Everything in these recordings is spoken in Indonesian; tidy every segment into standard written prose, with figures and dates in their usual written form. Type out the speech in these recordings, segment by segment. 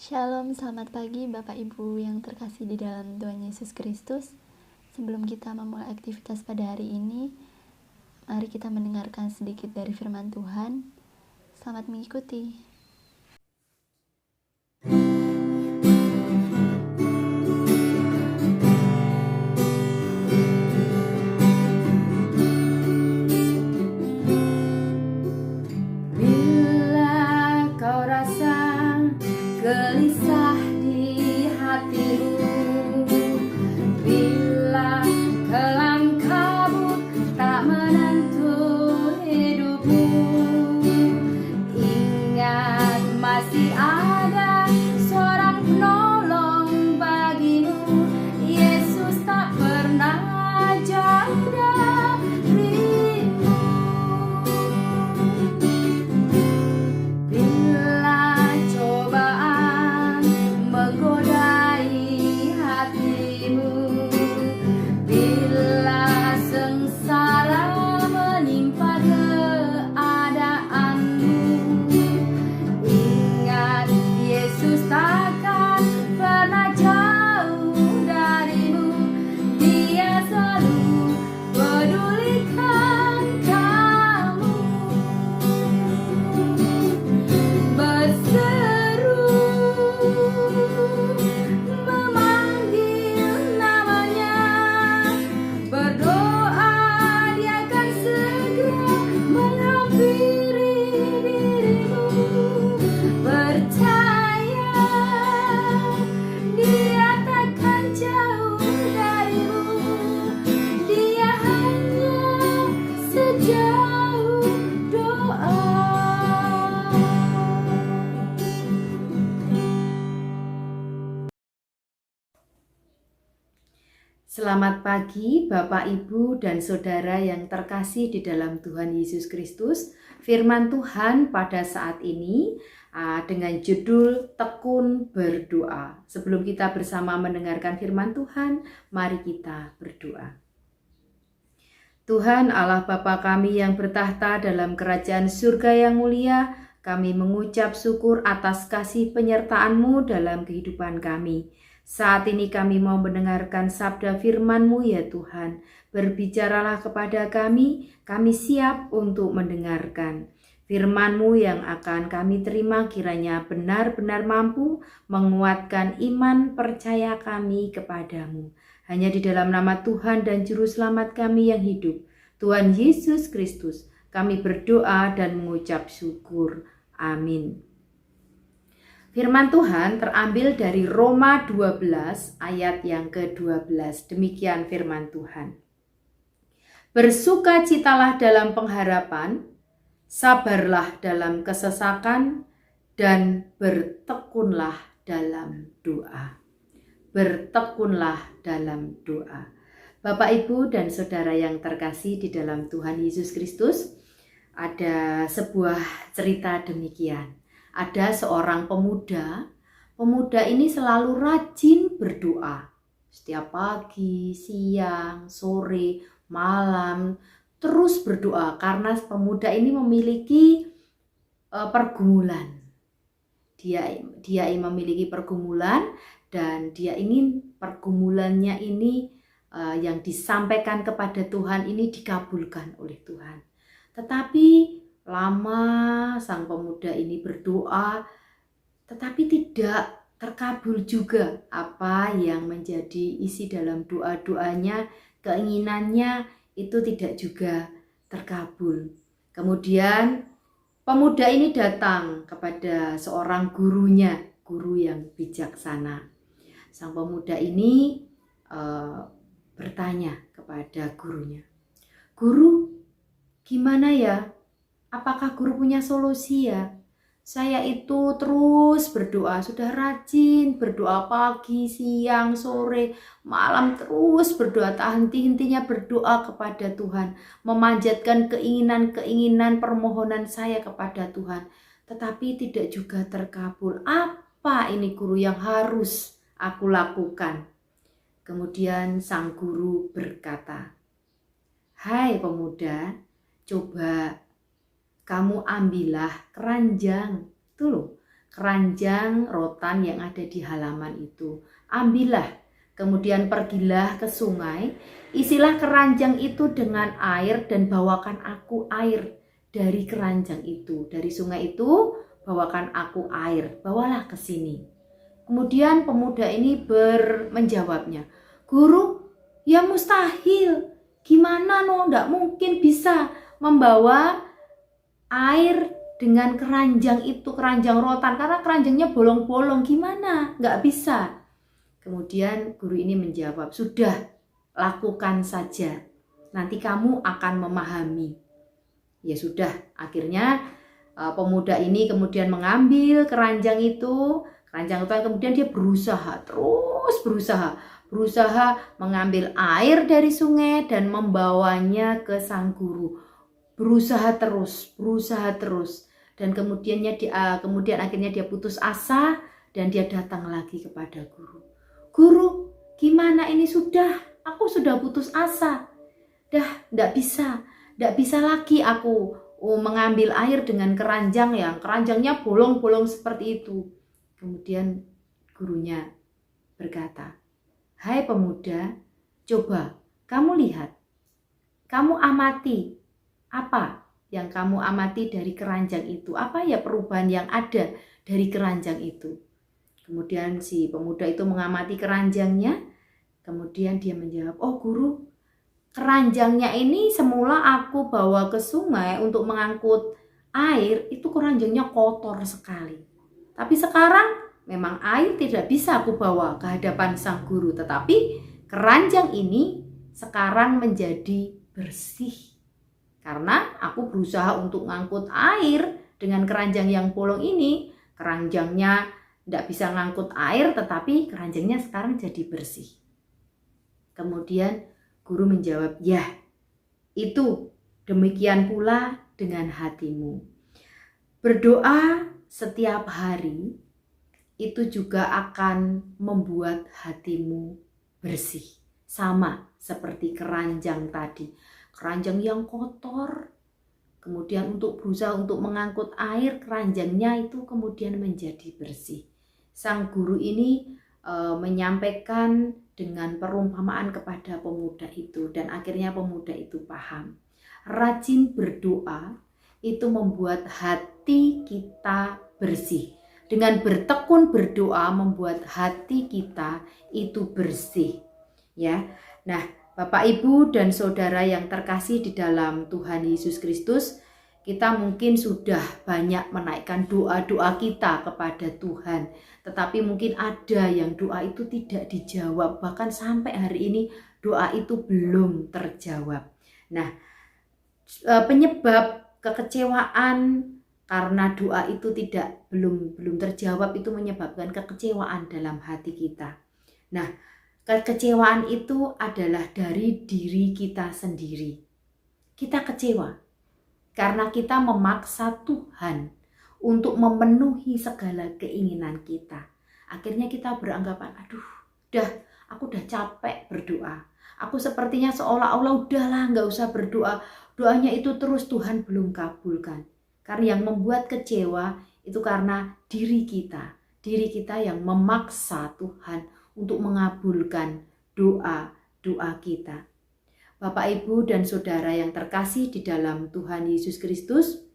Shalom, selamat pagi Bapak Ibu yang terkasih di dalam Tuhan Yesus Kristus. Sebelum kita memulai aktivitas pada hari ini, mari kita mendengarkan sedikit dari firman Tuhan. Selamat mengikuti. Bila kau rasa gelisah di hatimu, bila kelam kabut tak menentu hidupmu, ingat masih ada seorang penolong bagimu. Yesus tak pernah jauh darimu. Bila cobaan menggodai hatimu, bila sengsara menimpa keadaanmu, ingat Yesus takkan pernah jauh darimu. Dia selalu pedulikan kamu. Berseru, memanggil namanya, berdoa, Dia akan segera menghampiri dirimu. Percaya, Dia takkan jauh darimu. Dia hanya sejauh doa. Selamat pagi Bapak, Ibu, dan Saudara yang terkasih di dalam Tuhan Yesus Kristus. Firman Tuhan pada saat ini dengan judul Tekun Berdoa. Sebelum kita bersama mendengarkan firman Tuhan, mari kita berdoa. Tuhan Allah Bapa kami yang bertahta dalam kerajaan surga yang mulia, kami mengucap syukur atas kasih penyertaan-Mu dalam kehidupan kami. Saat ini kami mau mendengarkan sabda firman-Mu ya Tuhan. Berbicaralah kepada kami siap untuk mendengarkan. Firman-Mu yang akan kami terima kiranya benar-benar mampu menguatkan iman percaya kami kepadamu. Hanya di dalam nama Tuhan dan Juru Selamat kami yang hidup, Tuhan Yesus Kristus, kami berdoa dan mengucap syukur. Amin. Firman Tuhan terambil dari Roma 12 ayat yang ke-12. Demikian firman Tuhan. Bersukacitalah dalam pengharapan, sabarlah dalam kesesakan, dan bertekunlah dalam doa. Bertekunlah dalam doa. Bapak, Ibu, dan Saudara yang terkasih di dalam Tuhan Yesus Kristus, ada sebuah cerita demikian. Ada seorang pemuda ini selalu rajin berdoa. Setiap pagi, siang, sore, malam, terus berdoa karena pemuda ini memiliki pergumulan. Dia memiliki pergumulan dan dia ingin pergumulannya ini yang disampaikan kepada Tuhan ini dikabulkan oleh Tuhan. Tetapi lama sang pemuda ini berdoa, tetapi tidak terkabul juga apa yang menjadi isi dalam doa-doanya, keinginannya itu tidak juga terkabul. Kemudian pemuda ini datang kepada seorang gurunya, guru yang bijaksana. Sang pemuda ini bertanya kepada gurunya, "Guru, gimana ya? Apakah guru punya solusi ya? Saya itu terus berdoa, sudah rajin berdoa pagi, siang, sore, malam terus berdoa, tak henti-hentinya berdoa kepada Tuhan, memanjatkan keinginan-keinginan permohonan saya kepada Tuhan, tetapi tidak juga terkabul. Apa ini guru yang harus aku lakukan?" Kemudian sang guru berkata, "Hai pemuda, coba kamu ambillah keranjang. Tuh loh, keranjang rotan yang ada di halaman itu. Ambillah, kemudian pergilah ke sungai, isilah keranjang itu dengan air dan bawakan aku air dari keranjang itu. Dari sungai itu bawakan aku air, bawalah ke sini. Kemudian pemuda ini menjawabnya, "Guru, ya mustahil. Gimana ndak mungkin bisa membawa air dengan keranjang itu, keranjang rotan, karena keranjangnya bolong-bolong. Gimana? Nggak bisa." Kemudian guru ini menjawab, "Sudah, lakukan saja. Nanti kamu akan memahami." Ya sudah, akhirnya pemuda ini kemudian mengambil keranjang itu, kemudian dia terus berusaha mengambil air dari sungai dan membawanya ke sang guru. Berusaha terus. Dan kemudian akhirnya dia putus asa dan dia datang lagi kepada guru. "Guru, gimana ini aku sudah putus asa. Nggak bisa lagi aku mengambil air dengan keranjangnya bolong-bolong seperti itu." Kemudian gurunya berkata, "Hai pemuda, coba kamu lihat, kamu amati apa yang kamu amati dari keranjang itu. Apa ya perubahan yang ada dari keranjang itu?" Kemudian si pemuda itu mengamati keranjangnya. Kemudian dia menjawab, "Oh guru, keranjangnya ini semula aku bawa ke sungai untuk mengangkut air, itu keranjangnya kotor sekali. Tapi sekarang memang air tidak bisa aku bawa ke hadapan sang guru, tetapi keranjang ini sekarang menjadi bersih. Karena aku berusaha untuk ngangkut air dengan keranjang yang bolong ini, keranjangnya tidak bisa ngangkut air, tetapi keranjangnya sekarang jadi bersih." Kemudian guru menjawab, "Ya, itu demikian pula dengan hatimu. Berdoa setiap hari itu juga akan membuat hatimu bersih. Sama seperti keranjang tadi. Keranjang yang kotor, kemudian berusaha untuk mengangkut air, keranjangnya itu kemudian menjadi bersih." Sang guru ini menyampaikan dengan perumpamaan kepada pemuda itu, dan akhirnya pemuda itu paham. Rajin berdoa itu membuat hati kita bersih. Dengan bertekun berdoa membuat hati kita itu bersih. Ya. Nah, Bapak, Ibu, dan Saudara yang terkasih di dalam Tuhan Yesus Kristus, kita mungkin sudah banyak menaikkan doa-doa kita kepada Tuhan. Tetapi mungkin ada yang doa itu tidak dijawab. Bahkan sampai hari ini doa itu belum terjawab. Nah, penyebab kekecewaan karena doa itu belum terjawab itu menyebabkan kekecewaan dalam hati kita. Nah, kekecewaan itu adalah dari diri kita sendiri. Kita kecewa karena kita memaksa Tuhan untuk memenuhi segala keinginan kita. Akhirnya kita beranggapan, aku udah capek berdoa. Aku sepertinya seolah-olah udahlah gak usah berdoa. Doanya itu terus Tuhan belum kabulkan. Karena yang membuat kecewa itu karena diri kita yang memaksa Tuhan untuk mengabulkan doa-doa kita. Bapak, Ibu, dan Saudara yang terkasih di dalam Tuhan Yesus Kristus,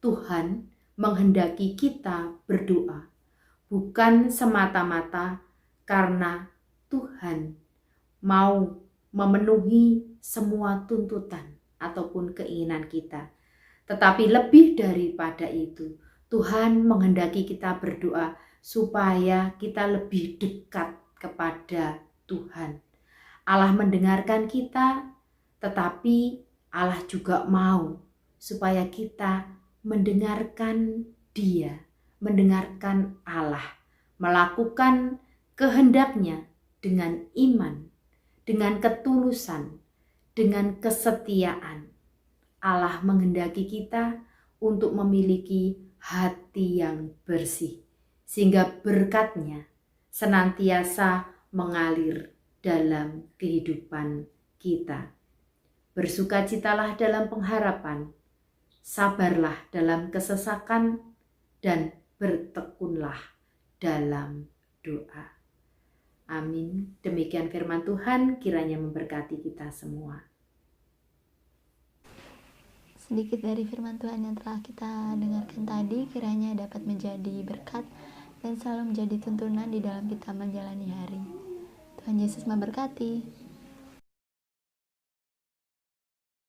Tuhan menghendaki kita berdoa bukan semata-mata karena Tuhan mau memenuhi semua tuntutan ataupun keinginan kita. Tetapi lebih daripada itu, Tuhan menghendaki kita berdoa supaya kita lebih dekat kepada Tuhan. Allah mendengarkan kita, tetapi Allah juga mau supaya kita mendengarkan Dia, mendengarkan Allah, melakukan kehendaknya dengan iman, dengan ketulusan, dengan kesetiaan. Allah menghendaki kita untuk memiliki hati yang bersih, sehingga berkat-Nya senantiasa mengalir dalam kehidupan kita. Bersukacitalah dalam pengharapan, sabarlah dalam kesesakan, dan bertekunlah dalam doa. Amin. Demikian firman Tuhan, kiranya memberkati kita semua. Sedikit dari firman Tuhan yang telah kita dengarkan tadi kiranya dapat menjadi berkat dan selalu menjadi tuntunan di dalam kita menjalani hari. Tuhan Yesus memberkati.